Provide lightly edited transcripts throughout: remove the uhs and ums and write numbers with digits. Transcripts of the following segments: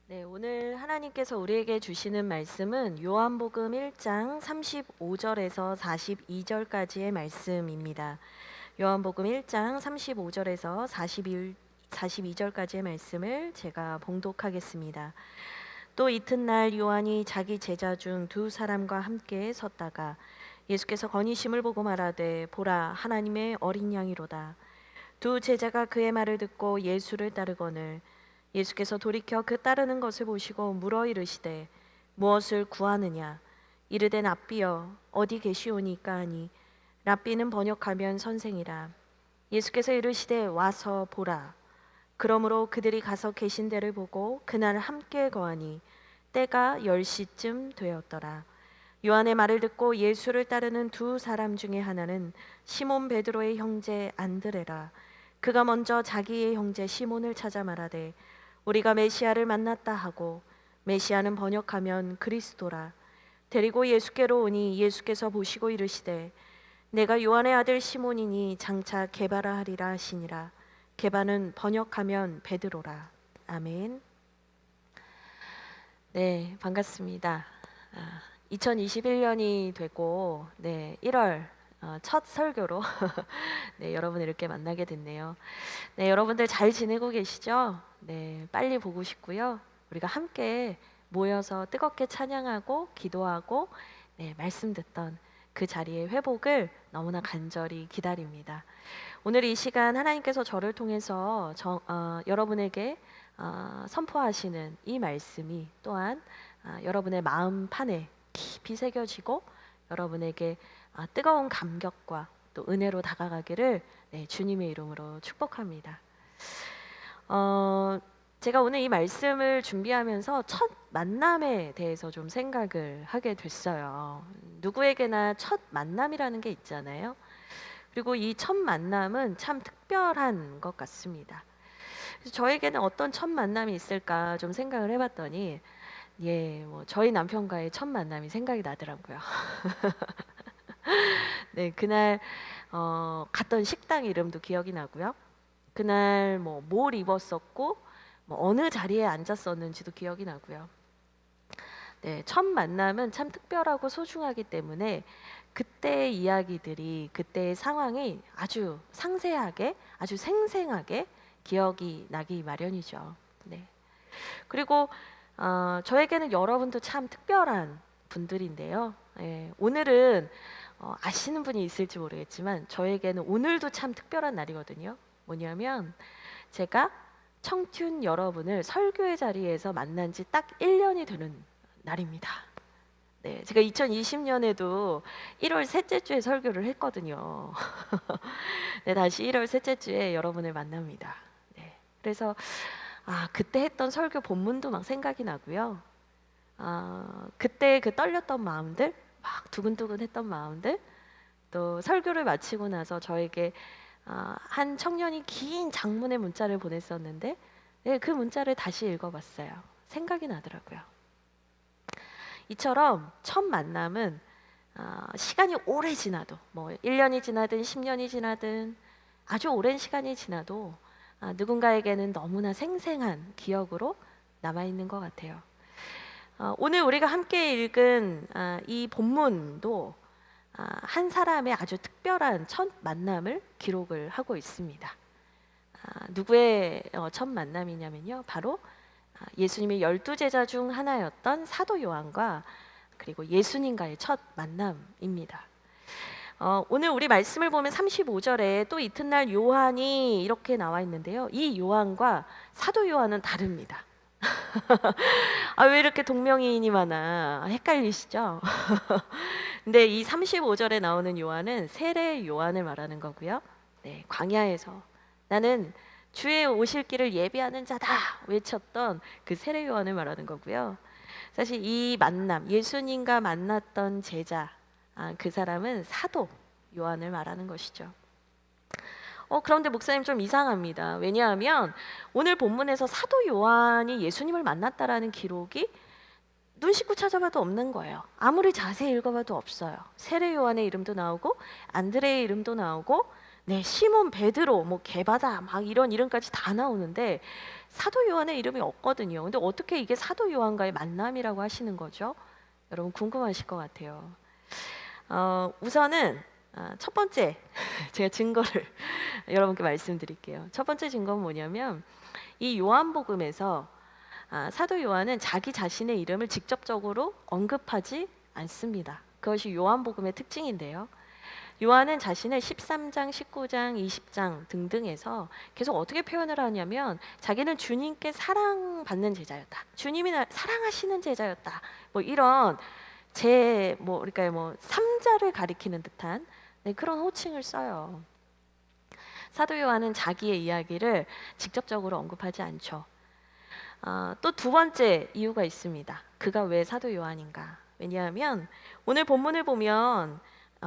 네, 오늘 하나님께서 우리에게 주시는 말씀은 요한복음 1장 35절에서 42절까지의 말씀입니다. 요한복음 1장 35절에서 42절까지의 말씀을 제가 봉독하겠습니다. 또 이튿날 요한이 자기 제자 중 두 사람과 함께 섰다가 예수께서 건의심을 보고 말하되 보라 하나님의 어린 양이로다. 두 제자가 그의 말을 듣고 예수를 따르거늘 예수께서 돌이켜 그 따르는 것을 보시고 물어 이르시되 무엇을 구하느냐 이르되 랍비여 어디 계시오니까 하니 랍비는 번역하면 선생이라. 예수께서 이르시되 와서 보라. 그러므로 그들이 가서 계신 데를 보고 그날 함께 거하니 때가 10시쯤 되었더라. 요한의 말을 듣고 예수를 따르는 두 사람 중에 하나는 시몬 베드로의 형제 안드레라. 그가 먼저 자기의 형제 시몬을 찾아 말하되 우리가 메시아를 만났다 하고, 메시아는 번역하면 그리스도라. 데리고 예수께로 오니 예수께서 보시고 이르시되 내가 요한의 아들 시몬이니 장차 게바라 하리라 하시니라. 게바는 번역하면 베드로라. 아멘. 네, 반갑습니다. 2021년이 되고 1월 첫 설교로 네, 여러분 이렇게 만나게 됐네요. 네, 여러분들 잘 지내고 계시죠? 네, 빨리 보고 싶고요. 우리가 함께 모여서 뜨겁게 찬양하고 기도하고 말씀 듣던 그 자리의 회복을 너무나 간절히 기다립니다. 오늘 이 시간 하나님께서 저를 통해서 여러분에게 선포하시는 이 말씀이 또한 여러분의 마음판에 깊이 새겨지고 여러분에게 뜨거운 감격과 또 은혜로 다가가기를 주님의 이름으로 축복합니다. 제가 오늘 이 말씀을 준비하면서 첫 만남에 대해서 좀 생각을 하게 됐어요. 누구에게나 첫 만남이라는 게 있잖아요. 그리고 이 첫 만남은 참 특별한 것 같습니다. 그래서 저에게는 어떤 첫 만남이 있을까 좀 생각을 해봤더니 저희 남편과의 첫 만남이 생각이 나더라고요. 네, 그날 갔던 식당 이름도 기억이 나고요. 그날 뭘 입었었고 어느 자리에 앉았었는지도 기억이 나고요. 네, 첫 만남은 참 특별하고 소중하기 때문에 그때의 이야기들이 그때의 상황이 아주 상세하게 아주 생생하게 기억이 나기 마련이죠. 네. 그리고 저에게는 여러분도 참 특별한 분들인데요. 오늘은 아시는 분이 있을지 모르겠지만 저에게는 오늘도 참 특별한 날이거든요. 뭐냐면 제가 청춘 여러분을 설교의 자리에서 만난 지 딱 1년이 되는 날입니다. 네, 제가 2020년에도 1월 셋째 주에 설교를 했거든요. 네, 다시 1월 셋째 주에 여러분을 만납니다. 네, 그래서 그때 했던 설교 본문도 막 생각이 나고요. 그때 그 떨렸던 마음들, 막 두근두근했던 마음들, 또 설교를 마치고 나서 저에게 한 청년이 긴 장문의 문자를 보냈었는데, 그 문자를 다시 읽어봤어요. 생각이 나더라고요. 이처럼 첫 만남은 시간이 오래 지나도 1년이 지나든 10년이 지나든 아주 오랜 시간이 지나도 누군가에게는 너무나 생생한 기억으로 남아있는 것 같아요. 오늘 우리가 함께 읽은 이 본문도 한 사람의 아주 특별한 첫 만남을 기록을 하고 있습니다. 누구의 첫 만남이냐면요, 바로 예수님의 12제자 중 하나였던 사도 요한과 그리고 예수님과의 첫 만남입니다. 오늘 우리 말씀을 보면 35절에 또 이튿날 요한이 이렇게 나와 있는데요. 이 요한과 사도 요한은 다릅니다. 왜 이렇게 동명이인이 많아? 헷갈리시죠? 근데 이 35절에 나오는 요한은 세례 요한을 말하는 거고요. 네, 광야에서 나는 주의 오실 길을 예비하는 자다 외쳤던 그 세례 요한을 말하는 거고요. 사실 이 만남, 예수님과 만났던 제자, 그 사람은 사도 요한을 말하는 것이죠. 그런데 목사님 좀 이상합니다. 왜냐하면 오늘 본문에서 사도 요한이 예수님을 만났다라는 기록이 눈 씻고 찾아봐도 없는 거예요. 아무리 자세히 읽어봐도 없어요. 세례 요한의 이름도 나오고 안드레의 이름도 나오고 네, 시몬, 베드로, 뭐 게바다 막 이런 이름까지 다 나오는데 사도 요한의 이름이 없거든요. 근데 어떻게 이게 사도 요한과의 만남이라고 하시는 거죠? 여러분 궁금하실 것 같아요. 우선은 첫 번째 제가 증거를 여러분께 말씀드릴게요. 첫 번째 증거는 뭐냐면 이 요한복음에서 사도 요한은 자기 자신의 이름을 직접적으로 언급하지 않습니다. 그것이 요한복음의 특징인데요. 요한은 자신의 13장, 19장, 20장 등등에서 계속 어떻게 표현을 하냐면 자기는 주님께 사랑받는 제자였다. 주님이 날 사랑하시는 제자였다. 뭐 이런 그러니까 뭐 삼자를 가리키는 듯한 그런 호칭을 써요. 사도 요한은 자기의 이야기를 직접적으로 언급하지 않죠. 또 두 번째 이유가 있습니다. 그가 왜 사도 요한인가? 왜냐하면 오늘 본문을 보면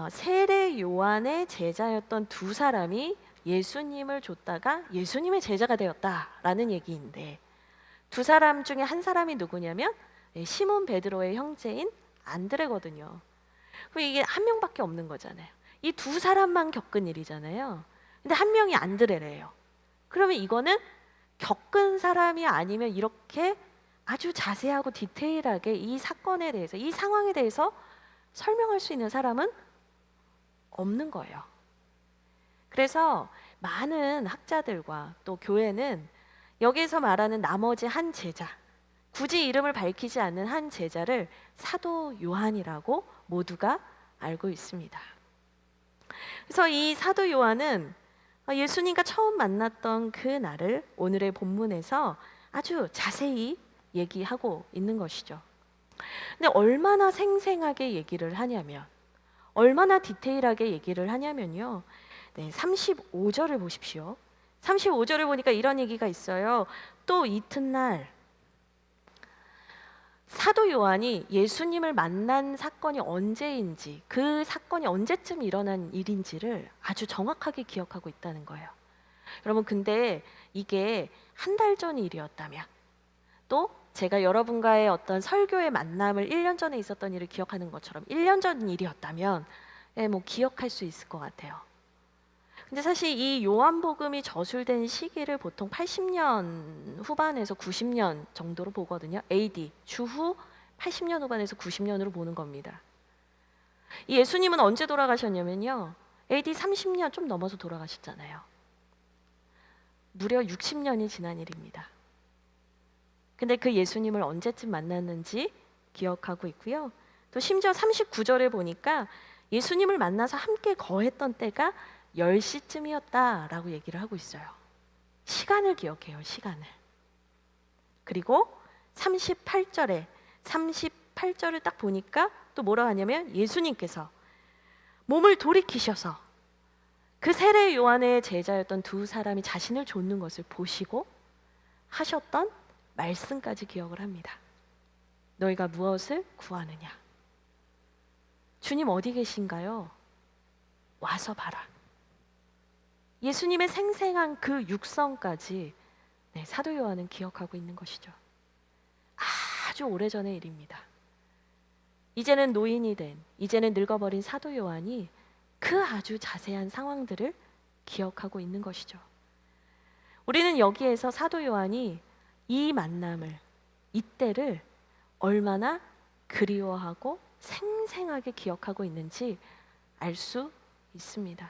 세례 요한의 제자였던 두 사람이 예수님을 줬다가 예수님의 제자가 되었다라는 얘기인데 두 사람 중에 한 사람이 누구냐면 시몬 베드로의 형제인 안드레거든요. 그럼 이게 한 명밖에 없는 거잖아요. 이 두 사람만 겪은 일이잖아요. 근데 한 명이 안드레래요. 그러면 이거는 겪은 사람이 아니면 이렇게 아주 자세하고 디테일하게 이 사건에 대해서, 이 상황에 대해서 설명할 수 있는 사람은 없는 거예요. 그래서 많은 학자들과 또 교회는 여기서 말하는 나머지 한 제자, 굳이 이름을 밝히지 않는 한 제자를 사도 요한이라고 모두가 알고 있습니다. 그래서 이 사도 요한은 예수님과 처음 만났던 그 날을 오늘의 본문에서 아주 자세히 얘기하고 있는 것이죠. 근데 얼마나 생생하게 얘기를 하냐면, 얼마나 디테일하게 얘기를 하냐면요. 35절을 보십시오. 35절을 보니까 이런 얘기가 있어요. 또 이튿날 사도 요한이 예수님을 만난 사건이 언제인지, 그 사건이 언제쯤 일어난 일인지를 아주 정확하게 기억하고 있다는 거예요. 여러분, 근데 이게 한 달 전 일이었다면, 또 제가 여러분과의 어떤 설교의 만남을 1년 전에 있었던 일을 기억하는 것처럼 1년 전 일이었다면 뭐 기억할 수 있을 것 같아요. 근데 사실 이 요한복음이 저술된 시기를 보통 80년 후반에서 90년 정도로 보거든요. AD 주후 80년 후반에서 90년으로 보는 겁니다. 이 예수님은 언제 돌아가셨냐면요. AD 30년 좀 넘어서 돌아가셨잖아요. 무려 60년이 지난 일입니다. 근데 그 예수님을 언제쯤 만났는지 기억하고 있고요. 또 심지어 39절에 보니까 예수님을 만나서 함께 거했던 때가 10시쯤이었다라고 얘기를 하고 있어요. 시간을 기억해요, 시간을. 그리고 38절을 딱 보니까 또 뭐라 하냐면 예수님께서 몸을 돌이키셔서 그 세례 요한의 제자였던 두 사람이 자신을 좇는 것을 보시고 하셨던 말씀까지 기억을 합니다. 너희가 무엇을 구하느냐? 주님 어디 계신가요? 와서 봐라. 예수님의 생생한 그 육성까지 사도 요한은 기억하고 있는 것이죠. 아주 오래전의 일입니다. 이제는 노인이 된, 이제는 늙어버린 사도 요한이 그 아주 자세한 상황들을 기억하고 있는 것이죠. 우리는 여기에서 사도 요한이 이 만남을, 이때를 얼마나 그리워하고 생생하게 기억하고 있는지 알 수 있습니다.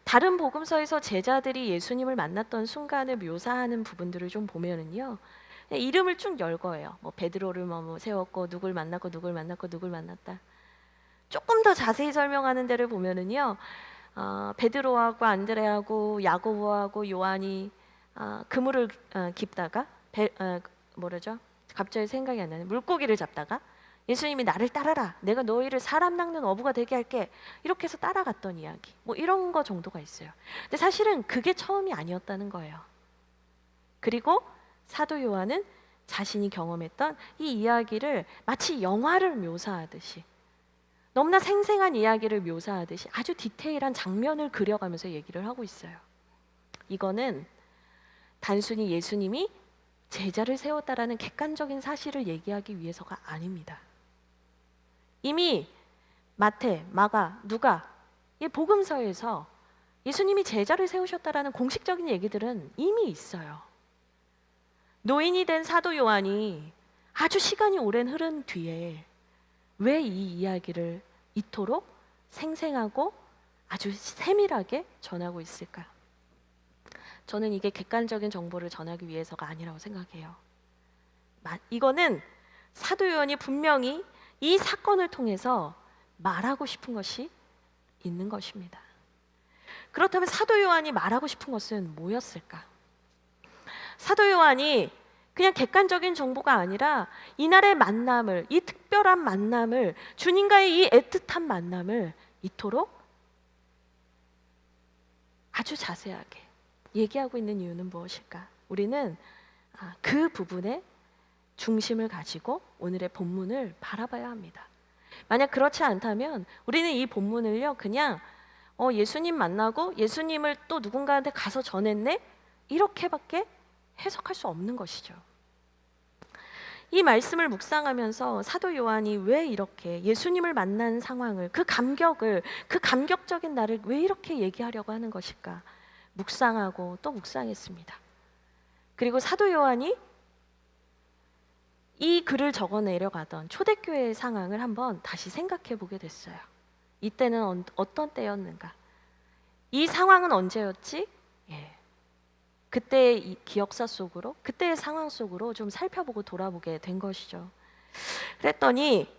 다른 복음서에서 제자들이 예수님을 만났던 순간을 묘사하는 부분들을 좀 보면은요, 이름을 쭉 열거해요. 뭐 베드로를 뭐 세웠고 누굴 만났고 누굴 만났고 누굴 만났다. 조금 더 자세히 설명하는 데를 보면은요, 베드로하고 안드레하고 야고보하고 요한이 그물을 깁다가 갑자기 생각이 안 나네. 물고기를 잡다가 예수님이 나를 따라라. 내가 너희를 사람 낚는 어부가 되게 할게. 이렇게 해서 따라갔던 이야기. 뭐 이런 거 정도가 있어요. 근데 사실은 그게 처음이 아니었다는 거예요. 그리고 사도 요한은 자신이 경험했던 이 이야기를 마치 영화를 묘사하듯이, 너무나 생생한 이야기를 묘사하듯이 아주 디테일한 장면을 그려가면서 얘기를 하고 있어요. 이거는 단순히 예수님이 제자를 세웠다라는 객관적인 사실을 얘기하기 위해서가 아닙니다. 이미 마태, 마가, 누가 이 복음서에서 예수님이 제자를 세우셨다라는 공식적인 얘기들은 이미 있어요. 노인이 된 사도 요한이 아주 시간이 오랜 흐른 뒤에 왜 이 이야기를 이토록 생생하고 아주 세밀하게 전하고 있을까? 저는 이게 객관적인 정보를 전하기 위해서가 아니라고 생각해요. 이거는 사도 요한이 분명히 이 사건을 통해서 말하고 싶은 것이 있는 것입니다. 그렇다면 사도 요한이 말하고 싶은 것은 뭐였을까? 사도 요한이 그냥 객관적인 정보가 아니라 이날의 만남을, 이 특별한 만남을, 주님과의 이 애틋한 만남을 이토록 아주 자세하게 얘기하고 있는 이유는 무엇일까? 우리는 그 부분에 중심을 가지고 오늘의 본문을 바라봐야 합니다. 만약 그렇지 않다면 우리는 이 본문을요 그냥 예수님 만나고 예수님을 또 누군가한테 가서 전했네? 이렇게밖에 해석할 수 없는 것이죠. 이 말씀을 묵상하면서 사도 요한이 왜 이렇게 예수님을 만난 상황을, 그 감격을, 그 감격적인 날을 왜 이렇게 얘기하려고 하는 것일까? 묵상하고 또 묵상했습니다. 그리고 사도 요한이 이 글을 적어 내려가던 초대교회의 상황을 한번 다시 생각해 보게 됐어요. 이때는 어떤 때였는가? 이 상황은 언제였지? 그때의 이 기억사 속으로, 그때의 상황 속으로 좀 살펴보고 돌아보게 된 것이죠. 그랬더니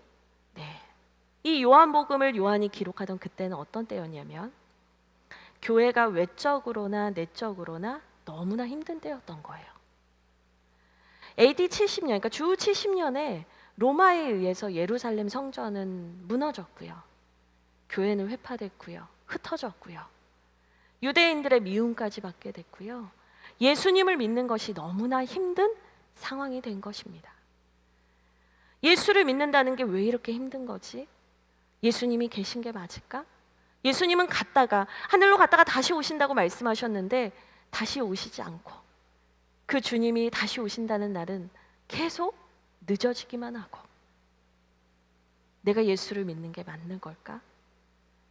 이 요한복음을 요한이 기록하던 그때는 어떤 때였냐면 교회가 외적으로나 내적으로나 너무나 힘든 때였던 거예요. AD 70년, 그러니까 주 70년에 로마에 의해서 예루살렘 성전은 무너졌고요. 교회는 회파됐고요. 흩어졌고요. 유대인들의 미움까지 받게 됐고요. 예수님을 믿는 것이 너무나 힘든 상황이 된 것입니다. 예수를 믿는다는 게 왜 이렇게 힘든 거지? 예수님이 계신 게 맞을까? 예수님은 갔다가 하늘로 갔다가 다시 오신다고 말씀하셨는데 다시 오시지 않고 그 주님이 다시 오신다는 날은 계속 늦어지기만 하고 내가 예수를 믿는 게 맞는 걸까?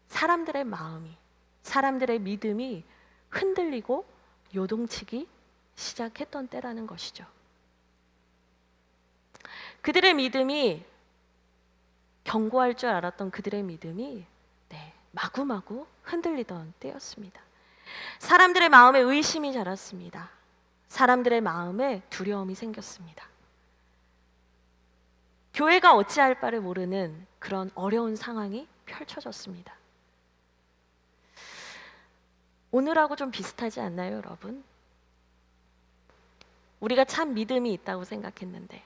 사람들의 마음이, 사람들의 믿음이 흔들리고 요동치기 시작했던 때라는 것이죠. 그들의 믿음이, 견고할 줄 알았던 그들의 믿음이 마구마구 흔들리던 때였습니다. 사람들의 마음에 의심이 자랐습니다. 사람들의 마음에 두려움이 생겼습니다. 교회가 어찌할 바를 모르는 그런 어려운 상황이 펼쳐졌습니다. 오늘하고 좀 비슷하지 않나요, 여러분? 우리가 참 믿음이 있다고 생각했는데,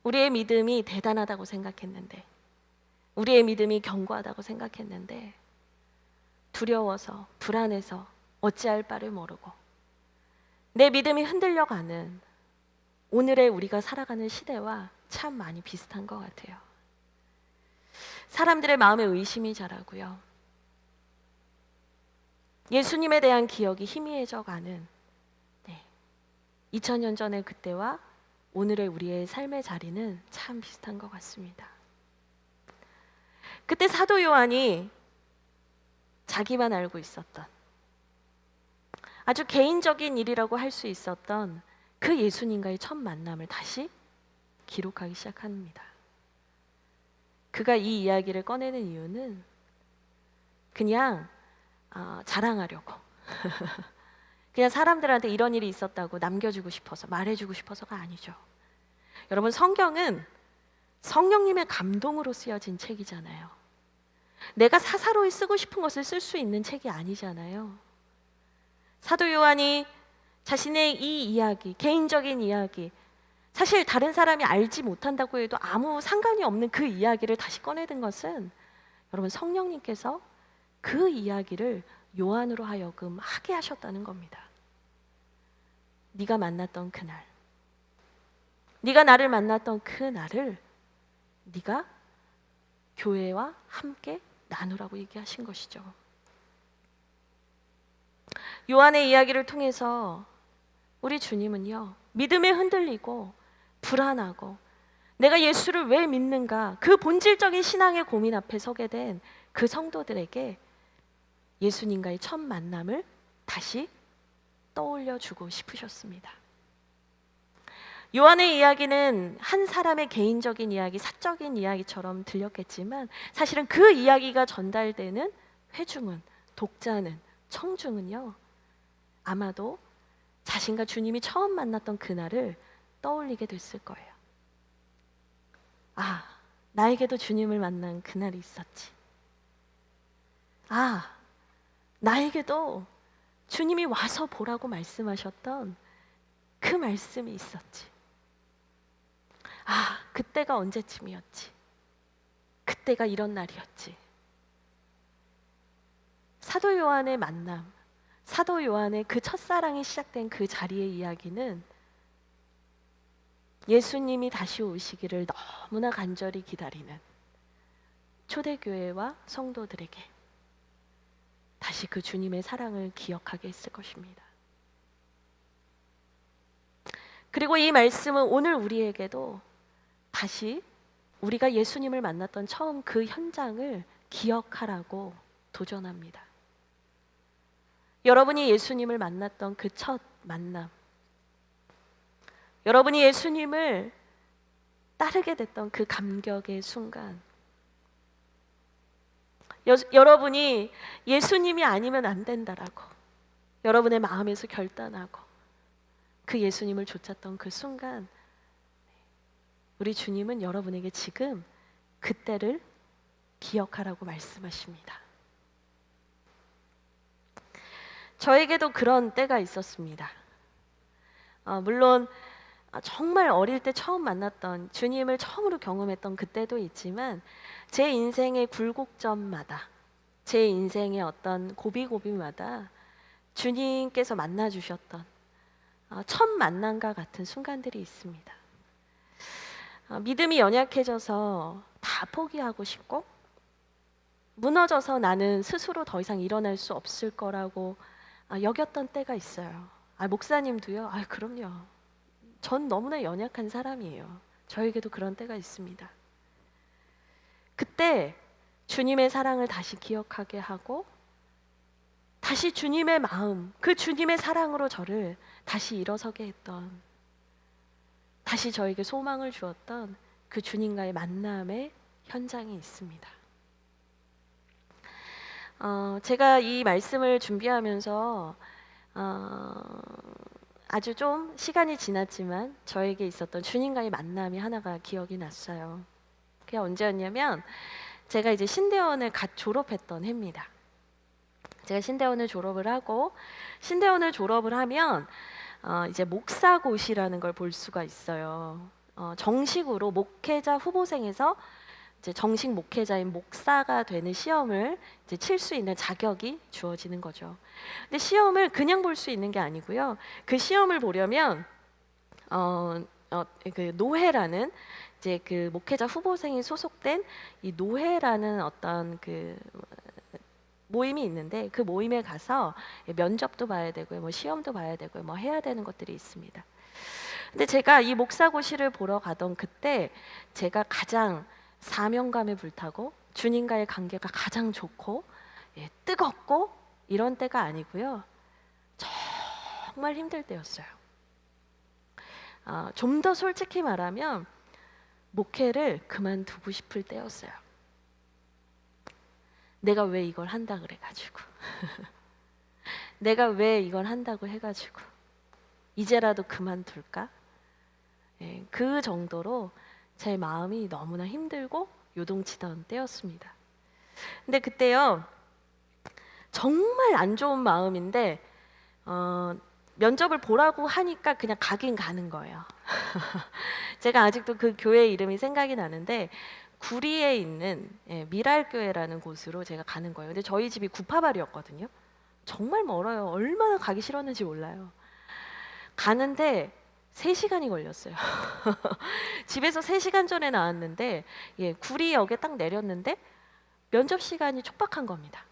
우리의 믿음이 대단하다고 생각했는데, 우리의 믿음이 견고하다고 생각했는데 두려워서, 불안해서 어찌할 바를 모르고 내 믿음이 흔들려가는 오늘의 우리가 살아가는 시대와 참 많이 비슷한 것 같아요. 사람들의 마음에 의심이 자라고요. 예수님에 대한 기억이 희미해져 가는 2000년 전의 그때와 오늘의 우리의 삶의 자리는 참 비슷한 것 같습니다. 그때 사도 요한이 자기만 알고 있었던 아주 개인적인 일이라고 할 수 있었던 그 예수님과의 첫 만남을 다시 기록하기 시작합니다. 그가 이 이야기를 꺼내는 이유는 그냥 자랑하려고 그냥 사람들한테 이런 일이 있었다고 남겨주고 싶어서, 말해주고 싶어서가 아니죠. 여러분, 성경은 성령님의 감동으로 쓰여진 책이잖아요. 내가 사사로이 쓰고 싶은 것을 쓸 수 있는 책이 아니잖아요. 사도 요한이 자신의 이 이야기, 개인적인 이야기, 사실 다른 사람이 알지 못한다고 해도 아무 상관이 없는 그 이야기를 다시 꺼내든 것은 여러분, 성령님께서 그 이야기를 요한으로 하여금 하게 하셨다는 겁니다. 네가 만났던 그날, 네가 나를 만났던 그 날을 네가 교회와 함께 나누라고 얘기하신 것이죠. 요한의 이야기를 통해서 우리 주님은요, 믿음에 흔들리고 불안하고 내가 예수를 왜 믿는가, 그 본질적인 신앙의 고민 앞에 서게 된 그 성도들에게 예수님과의 첫 만남을 다시 떠올려 주고 싶으셨습니다. 요한의 이야기는 한 사람의 개인적인 이야기, 사적인 이야기처럼 들렸겠지만 사실은 그 이야기가 전달되는 회중은, 독자는, 청중은요, 아마도 자신과 주님이 처음 만났던 그날을 떠올리게 됐을 거예요. 아, 나에게도 주님을 만난 그날이 있었지. 아, 나에게도 주님이 와서 보라고 말씀하셨던 그 말씀이 있었지. 아, 그때가 언제쯤이었지. 그때가 이런 날이었지. 사도 요한의 만남, 사도 요한의 그 첫사랑이 시작된 그 자리의 이야기는 예수님이 다시 오시기를 너무나 간절히 기다리는 초대교회와 성도들에게 다시 그 주님의 사랑을 기억하게 했을 것입니다. 그리고 이 말씀은 오늘 우리에게도 다시 우리가 예수님을 만났던 처음 그 현장을 기억하라고 도전합니다. 여러분이 예수님을 만났던 그 첫 만남, 여러분이 예수님을 따르게 됐던 그 감격의 순간, 여러분이 예수님이 아니면 안 된다라고 여러분의 마음에서 결단하고 그 예수님을 좇았던 그 순간, 우리 주님은 여러분에게 지금 그때를 기억하라고 말씀하십니다. 저에게도 그런 때가 있었습니다. 물론 정말 어릴 때 처음 만났던, 주님을 처음으로 경험했던 그때도 있지만 제 인생의 굴곡점마다, 제 인생의 어떤 고비고비마다 주님께서 만나주셨던 첫 만남과 같은 순간들이 있습니다. 믿음이 연약해져서 다 포기하고 싶고, 무너져서 나는 스스로 더 이상 일어날 수 없을 거라고 여겼던 때가 있어요. 목사님도요? 그럼요. 전 너무나 연약한 사람이에요. 저에게도 그런 때가 있습니다. 그때 주님의 사랑을 다시 기억하게 하고, 다시 주님의 마음, 그 주님의 사랑으로 저를 다시 일어서게 했던, 다시 저에게 소망을 주었던 그 주님과의 만남의 현장이 있습니다. 제가 이 말씀을 준비하면서 아주 좀 시간이 지났지만 저에게 있었던 주님과의 만남이 하나가 기억이 났어요. 그게 언제였냐면 제가 이제 신대원을 갓 졸업했던 해입니다. 제가 신대원을 졸업을 하고, 신대원을 졸업을 하면 이제 목사고시라는 걸 볼 수가 있어요. 정식으로 목회자 후보생에서 이제 정식 목회자인 목사가 되는 시험을 이제 칠 수 있는 자격이 주어지는 거죠. 근데 시험을 그냥 볼 수 있는 게 아니고요. 그 시험을 보려면 그 노회라는, 이제 그 목회자 후보생이 소속된 이 노회라는 어떤 그 모임이 있는데, 그 모임에 가서 면접도 봐야 되고요, 뭐 시험도 봐야 되고요, 뭐 해야 되는 것들이 있습니다. 근데 제가 이 목사고시를 보러 가던 그때 제가 가장 사명감에 불타고 주님과의 관계가 가장 좋고 뜨겁고 이런 때가 아니고요, 정말 힘들 때였어요. 좀 더 솔직히 말하면 목회를 그만두고 싶을 때였어요. 내가 왜 이걸 한다 그래가지고 내가 왜 이걸 한다고 해가지고 이제라도 그만둘까? 그 정도로 제 마음이 너무나 힘들고 요동치던 때였습니다. 근데 그때요, 정말 안 좋은 마음인데 면접을 보라고 하니까 그냥 가긴 가는 거예요. 제가 아직도 그 교회 이름이 생각이 나는데, 구리에 있는 미랄교회라는 곳으로 제가 가는 거예요. 근데 저희 집이 구파발이었거든요. 정말 멀어요. 얼마나 가기 싫었는지 몰라요. 가는데 3시간이 걸렸어요. 집에서 3시간 전에 나왔는데 구리역에 딱 내렸는데 면접 시간이 촉박한 겁니다.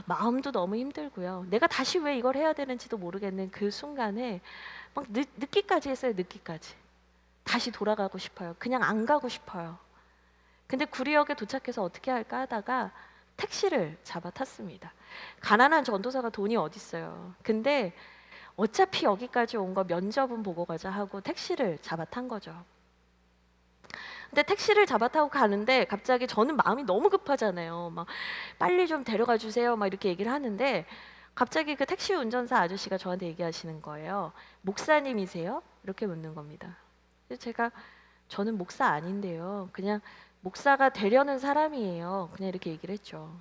마음도 너무 힘들고요. 내가 다시 왜 이걸 해야 되는지도 모르겠는 그 순간에 막 늦기까지 했어요. 늦기까지. 다시 돌아가고 싶어요. 그냥 안 가고 싶어요. 근데 구리역에 도착해서 어떻게 할까 하다가 택시를 잡아 탔습니다. 가난한 전도사가 돈이 어딨어요. 근데 어차피 여기까지 온 거 면접은 보고 가자 하고 택시를 잡아 탄 거죠. 근데 택시를 잡아 타고 가는데 갑자기 저는 마음이 너무 급하잖아요. 막 빨리 좀 데려가 주세요. 막 이렇게 얘기를 하는데 갑자기 그 택시 운전사 아저씨가 저한테 얘기하시는 거예요. 목사님이세요? 이렇게 묻는 겁니다. 그래서 제가 저는 목사 아닌데요. 그냥 목사가 되려는 사람이에요. 그냥 이렇게 얘기를 했죠.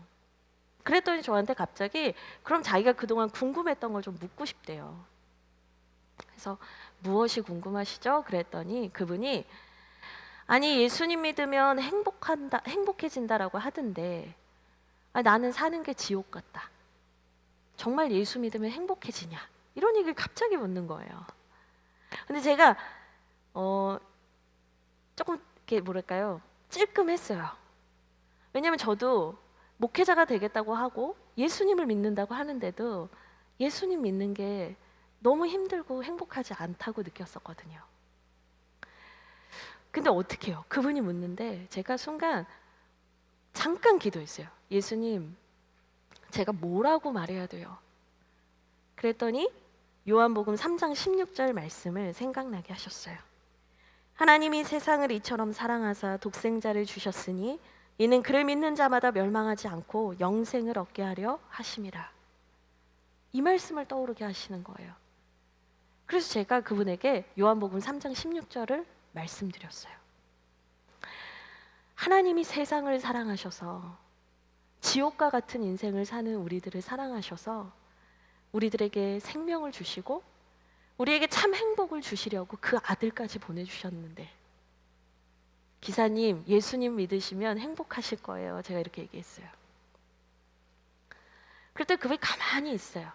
그랬더니 저한테 갑자기 그럼 자기가 그동안 궁금했던 걸 좀 묻고 싶대요. 그래서 무엇이 궁금하시죠? 그랬더니 그분이 아니 예수님 믿으면 행복해진다라고 하던데 나는 사는 게 지옥 같다. 정말 예수 믿으면 행복해지냐? 이런 얘기를 갑자기 묻는 거예요. 근데 제가 조금 이렇게 뭐랄까요? 찔끔했어요. 왜냐면 저도 목회자가 되겠다고 하고 예수님을 믿는다고 하는데도 예수님 믿는 게 너무 힘들고 행복하지 않다고 느꼈었거든요. 근데 어떻게 해요? 그분이 묻는데 제가 순간 잠깐 기도했어요. 예수님, 제가 뭐라고 말해야 돼요? 그랬더니 요한복음 3장 16절 말씀을 생각나게 하셨어요. 하나님이 세상을 이처럼 사랑하사 독생자를 주셨으니 이는 그를 믿는 자마다 멸망하지 않고 영생을 얻게 하려 하심이라. 이 말씀을 떠오르게 하시는 거예요. 그래서 제가 그분에게 요한복음 3장 16절을 말씀드렸어요. 하나님이 세상을 사랑하셔서 지옥과 같은 인생을 사는 우리들을 사랑하셔서 우리들에게 생명을 주시고 우리에게 참 행복을 주시려고 그 아들까지 보내주셨는데 기사님, 예수님 믿으시면 행복하실 거예요. 제가 이렇게 얘기했어요. 그랬더니 그분이 가만히 있어요.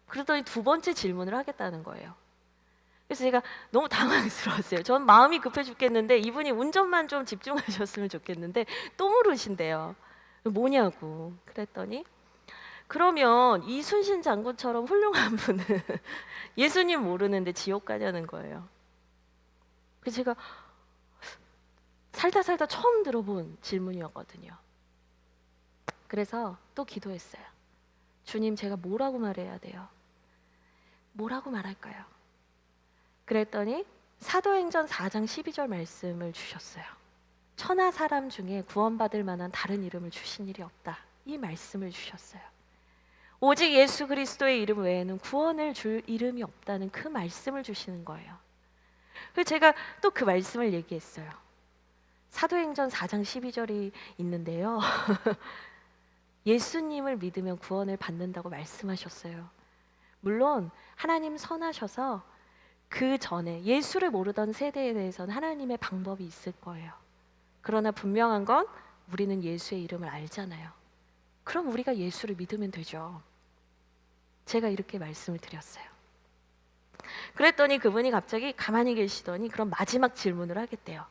그러더니 두 번째 질문을 하겠다는 거예요. 그래서 제가 너무 당황스러웠어요. 전 마음이 급해 죽겠는데 이분이 운전만 좀 집중하셨으면 좋겠는데 또 물으신대요. 뭐냐고. 그랬더니 그러면 이순신 장군처럼 훌륭한 분은 예수님 모르는데 지옥 가냐는 거예요. 그래서 제가 살다 처음 들어본 질문이었거든요. 그래서 또 기도했어요. 주님, 제가 뭐라고 말해야 돼요? 뭐라고 말할까요? 그랬더니 사도행전 4장 12절 말씀을 주셨어요. 천하 사람 중에 구원받을 만한 다른 이름을 주신 일이 없다. 이 말씀을 주셨어요. 오직 예수 그리스도의 이름 외에는 구원을 줄 이름이 없다는 그 말씀을 주시는 거예요. 그래서 제가 또 그 말씀을 얘기했어요. 사도행전 4장 12절이 있는데요. 예수님을 믿으면 구원을 받는다고 말씀하셨어요. 물론 하나님 선하셔서 그 전에 예수를 모르던 세대에 대해서는 하나님의 방법이 있을 거예요. 그러나 분명한 건 우리는 예수의 이름을 알잖아요. 그럼 우리가 예수를 믿으면 되죠. 제가 이렇게 말씀을 드렸어요. 그랬더니 그분이 갑자기 가만히 계시더니 그럼 마지막 질문을 하겠대요.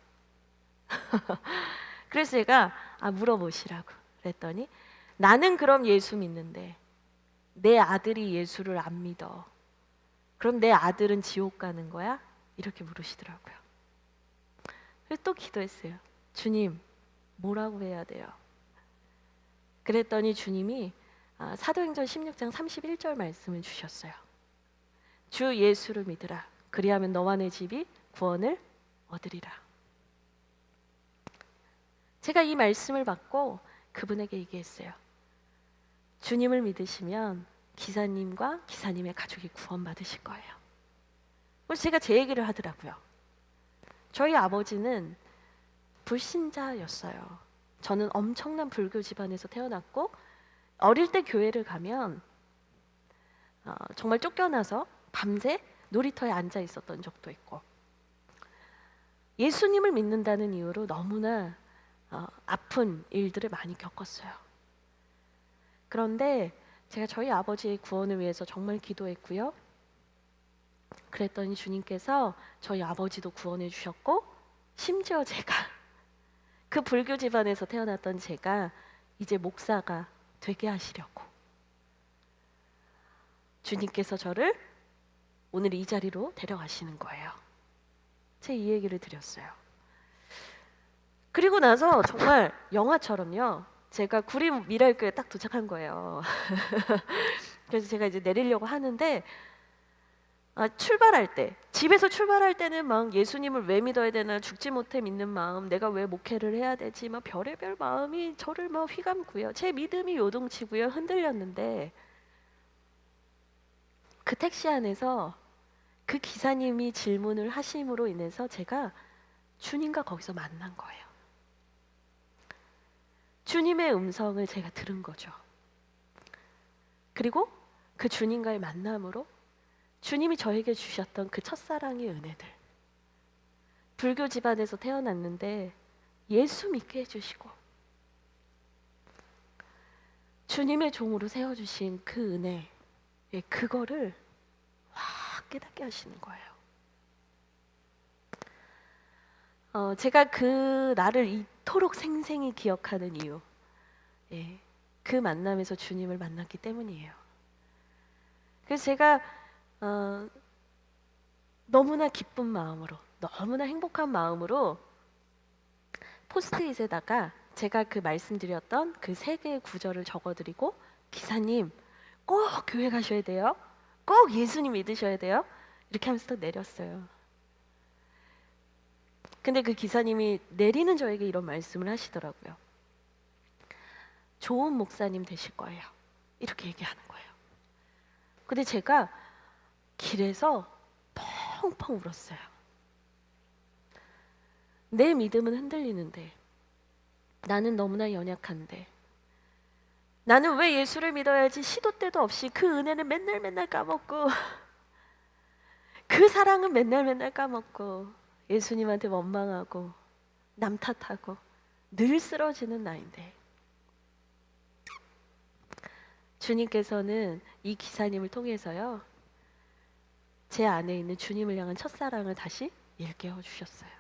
그래서 제가 물어보시라고 그랬더니 나는 그럼 예수 믿는데 내 아들이 예수를 안 믿어. 그럼 내 아들은 지옥 가는 거야? 이렇게 물으시더라고요. 그래서 또 기도했어요. 주님, 뭐라고 해야 돼요? 그랬더니 주님이 사도행전 16장 31절 말씀을 주셨어요. 주 예수를 믿으라. 그리하면 너와 내 집이 구원을 얻으리라. 제가 이 말씀을 받고 그분에게 얘기했어요. 주님을 믿으시면 기사님과 기사님의 가족이 구원받으실 거예요. 그래서 제가 제 얘기를 하더라고요. 저희 아버지는 불신자였어요. 저는 엄청난 불교 집안에서 태어났고 어릴 때 교회를 가면 정말 쫓겨나서 밤새 놀이터에 앉아 있었던 적도 있고 예수님을 믿는다는 이유로 너무나 아픈 일들을 많이 겪었어요. 그런데 제가 저희 아버지의 구원을 위해서 정말 기도했고요. 그랬더니 주님께서 저희 아버지도 구원해 주셨고 심지어 제가 그 불교 집안에서 태어났던 제가 이제 목사가 되게 하시려고 주님께서 저를 오늘 이 자리로 데려가시는 거예요. 제 이 얘기를 드렸어요. 그리고 나서 정말 영화처럼요. 제가 구림 미랄교에 딱 도착한 거예요. 그래서 제가 이제 내리려고 하는데 출발할 때, 집에서 출발할 때는 막 예수님을 왜 믿어야 되나, 죽지 못해 믿는 마음, 내가 왜 목회를 해야 되지, 막 별의별 마음이 저를 막 휘감고요. 제 믿음이 요동치고요, 흔들렸는데 그 택시 안에서 그 기사님이 질문을 하심으로 인해서 제가 주님과 거기서 만난 거예요. 주님의 음성을 제가 들은 거죠. 그리고 그 주님과의 만남으로 주님이 저에게 주셨던 그 첫사랑의 은혜들, 불교 집안에서 태어났는데 예수 믿게 해주시고 주님의 종으로 세워주신 그 은혜, 그거를 확 깨닫게 하시는 거예요. 제가 그 날을 이토록 생생히 기억하는 이유, 그 만남에서 주님을 만났기 때문이에요. 그래서 제가 너무나 기쁜 마음으로, 너무나 행복한 마음으로 포스트잇에다가 제가 그 말씀드렸던 그 3개의 구절을 적어드리고, 기사님 꼭 교회 가셔야 돼요, 꼭 예수님 믿으셔야 돼요, 이렇게 하면서 딱 내렸어요. 근데 그 기사님이 내리는 저에게 이런 말씀을 하시더라고요. 좋은 목사님 되실 거예요, 이렇게 얘기하는 거예요. 근데 제가 길에서 펑펑 울었어요. 내 믿음은 흔들리는데, 나는 너무나 연약한데, 나는 왜 예수를 믿어야지 시도 때도 없이 그 은혜는 맨날 까먹고 그 사랑은 맨날 까먹고 예수님한테 원망하고 남 탓하고 늘 쓰러지는 나인데, 주님께서는 이 기사님을 통해서요, 제 안에 있는 주님을 향한 첫사랑을 다시 일깨워 주셨어요.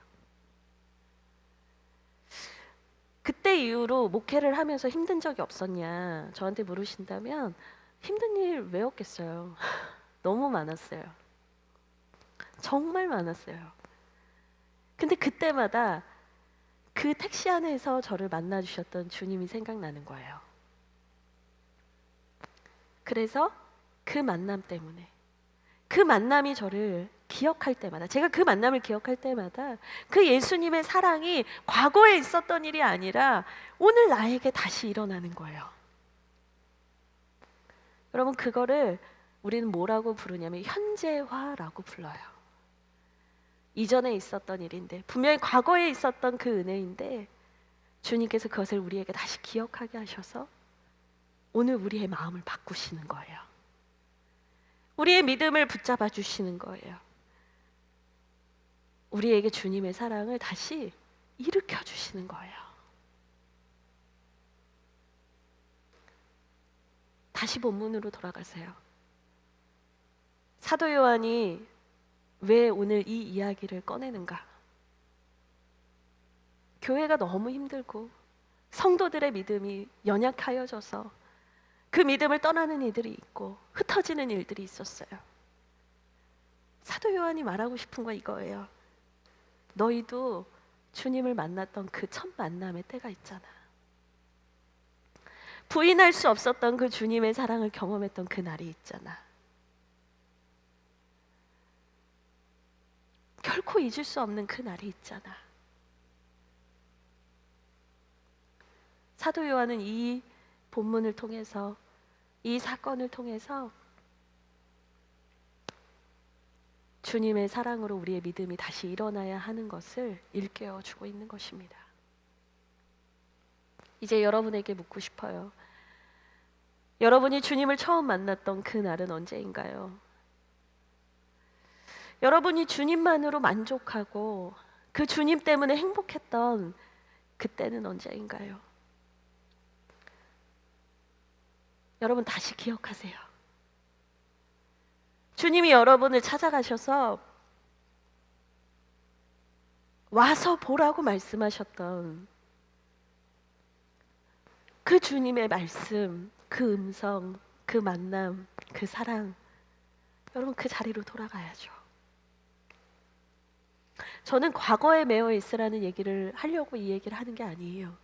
그때 이후로 목회를 하면서 힘든 적이 없었냐 저한테 물으신다면, 힘든 일 왜 없겠어요. 너무 많았어요. 정말 많았어요. 근데 그때마다 그 택시 안에서 저를 만나 주셨던 주님이 생각나는 거예요. 그래서 그 만남 때문에, 그 만남이 저를 기억할 때마다, 제가 그 만남을 기억할 때마다 그 예수님의 사랑이 과거에 있었던 일이 아니라 오늘 나에게 다시 일어나는 거예요. 여러분, 그거를 우리는 뭐라고 부르냐면 현재화라고 불러요. 이전에 있었던 일인데, 분명히 과거에 있었던 그 은혜인데, 주님께서 그것을 우리에게 다시 기억하게 하셔서 오늘 우리의 마음을 바꾸시는 거예요. 우리의 믿음을 붙잡아 주시는 거예요. 우리에게 주님의 사랑을 다시 일으켜 주시는 거예요. 다시 본문으로 돌아가세요. 사도 요한이 왜 오늘 이 이야기를 꺼내는가? 교회가 너무 힘들고 성도들의 믿음이 연약하여져서 그 믿음을 떠나는 이들이 있고 흩어지는 일들이 있었어요. 사도 요한이 말하고 싶은 건 이거예요. 너희도 주님을 만났던 그 첫 만남의 때가 있잖아. 부인할 수 없었던 그 주님의 사랑을 경험했던 그 날이 있잖아. 결코 잊을 수 없는 그 날이 있잖아. 사도 요한은 이 본문을 통해서, 이 사건을 통해서 주님의 사랑으로 우리의 믿음이 다시 일어나야 하는 것을 일깨워 주고 있는 것입니다. 이제 여러분에게 묻고 싶어요. 여러분이 주님을 처음 만났던 그 날은 언제인가요? 여러분이 주님만으로 만족하고 그 주님 때문에 행복했던 그때는 언제인가요? 여러분, 다시 기억하세요. 주님이 여러분을 찾아가셔서 와서 보라고 말씀하셨던 그 주님의 말씀, 그 음성, 그 만남, 그 사랑, 여러분, 그 자리로 돌아가야죠. 저는 과거에 매여 있으라는 얘기를 하려고 이 얘기를 하는 게 아니에요.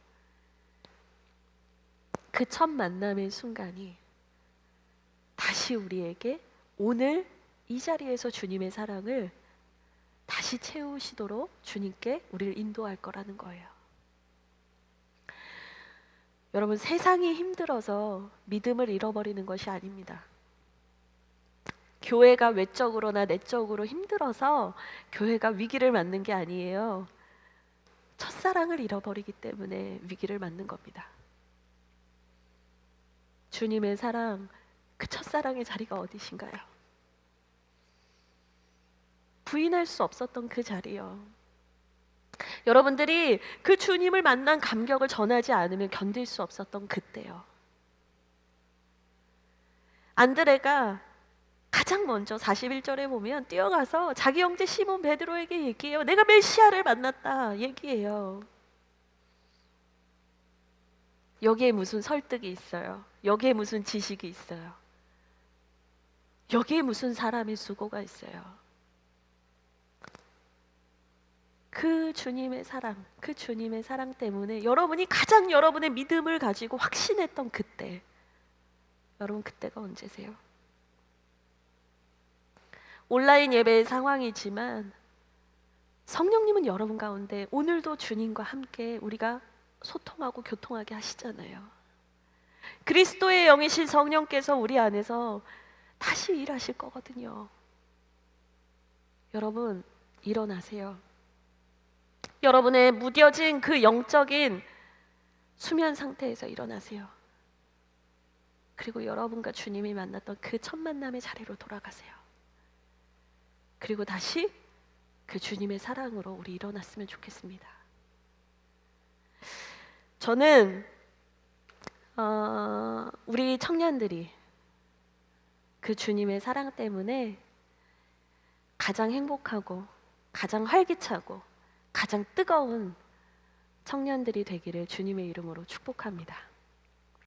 그 첫 만남의 순간이 다시 우리에게 오늘 이 자리에서 주님의 사랑을 다시 채우시도록 주님께 우리를 인도할 거라는 거예요. 여러분, 세상이 힘들어서 믿음을 잃어버리는 것이 아닙니다. 교회가 외적으로나 내적으로 힘들어서 교회가 위기를 맞는 게 아니에요. 첫사랑을 잃어버리기 때문에 위기를 맞는 겁니다. 주님의 사랑, 그 첫사랑의 자리가 어디신가요? 부인할 수 없었던 그 자리요. 여러분들이 그 주님을 만난 감격을 전하지 않으면 견딜 수 없었던 그때요. 안드레가 가장 먼저 41절에 보면 뛰어가서 자기 형제 시몬 베드로에게 얘기해요. 내가 메시아를 만났다 얘기해요. 여기에 무슨 설득이 있어요? 여기에 무슨 지식이 있어요? 여기에 무슨 사람의 수고가 있어요? 그 주님의 사랑, 그 주님의 사랑 때문에 여러분이 가장 여러분의 믿음을 가지고 확신했던 그때, 여러분 그때가 언제세요? 온라인 예배의 상황이지만 성령님은 여러분 가운데 오늘도 주님과 함께 우리가 소통하고 교통하게 하시잖아요. 그리스도의 영이신 성령께서 우리 안에서 다시 일하실 거거든요. 여러분 일어나세요. 여러분의 무뎌진 그 영적인 수면 상태에서 일어나세요. 그리고 여러분과 주님이 만났던 그 첫 만남의 자리로 돌아가세요. 그리고 다시 그 주님의 사랑으로 우리 일어났으면 좋겠습니다. 저는 우리 청년들이 그 주님의 사랑 때문에 가장 행복하고 가장 활기차고 가장 뜨거운 청년들이 되기를 주님의 이름으로 축복합니다.